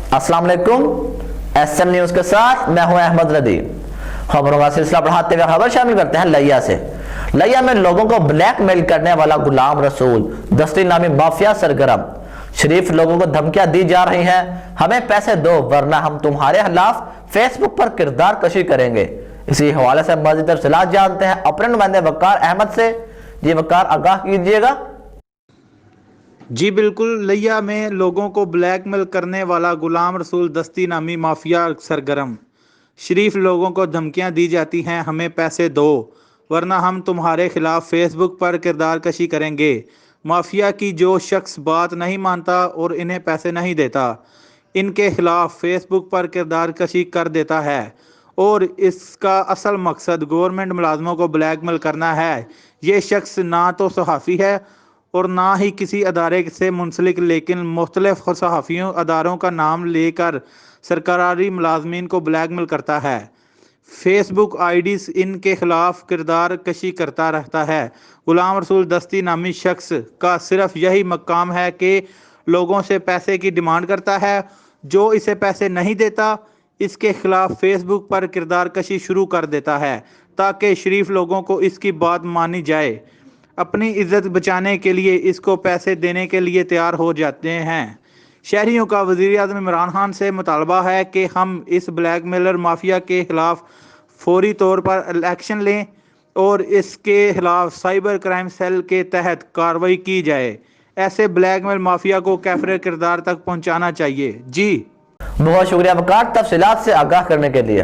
अस्सलाम वालेकुम। SM news के साथ मैं हूं अहमद रदी। खबरों का सिलसिला बढ़ाते हुए खबर शामिल करते हैं लिया से। लिया में लोगों को ब्लैकमेल करने वाला गुलाम रसूल दस्ती नामी माफिया सरगर्म। शरीफ लोगों को धमकियां दी जा रही हैं, हमें पैसे दो वरना हम तुम्हारे खिलाफ फेसबुक पर किरदार कशी करेंगे। इसी हवाले से मजीद तफसीलात जानते हैं अपने नुमाइंदे वकार अहमद से। जी वकार, आगाह कीजिएगा। जी बिल्कुल, लिया में लोगों को ब्लैकमेल करने वाला गुलाम रसूल दस्ती नामी माफिया सरगर्म। शरीफ लोगों को धमकियां दी जाती हैं, हमें पैसे दो वरना हम तुम्हारे खिलाफ फेसबुक पर किरदार कशी करेंगे। माफिया की जो शख्स बात नहीं मानता और इन्हें पैसे नहीं देता, इनके खिलाफ फेसबुक पर किरदार कशी कर देता है और इसका असल मकसद गवर्नमेंट मुलाजमों को ब्लैकमेल करना है। ये शख्स ना तो सहाफ़ी है और ना ही किसी अदारे से मुंसलिक, लेकिन मुख्तलिफ सहाफ़ियों अदारों का नाम लेकर सरकारी मुलाजमीन को ब्लैकमेल करता है। फेसबुक आईडीज इनके खिलाफ किरदार कशी करता रहता है। गुलाम रसूल दस्ती नामी शख्स का सिर्फ यही मकाम है कि लोगों से पैसे की डिमांड करता है। जो इसे पैसे नहीं देता, इसके खिलाफ फेसबुक पर किरदार कशी शुरू कर देता है ताकि शरीफ लोगों को इसकी बात मानी जाए। अपनी इज्जत बचाने के लिए इसको पैसे देने के लिए तैयार हो जाते हैं। शहरियों का वज़ीर-ए-आज़म इमरान खान से मुतालबा है कि हम इस ब्लैकमेलर माफिया के खिलाफ फौरी तौर पर एक्शन लें और इसके खिलाफ साइबर क्राइम सेल के तहत कार्रवाई की जाए। ऐसे ब्लैकमेल माफिया को कैफरे किरदार तक पहुंचाना चाहिए। जी बहुत शुक्रिया वकार, तफसीलात से आगाह करने के लिए।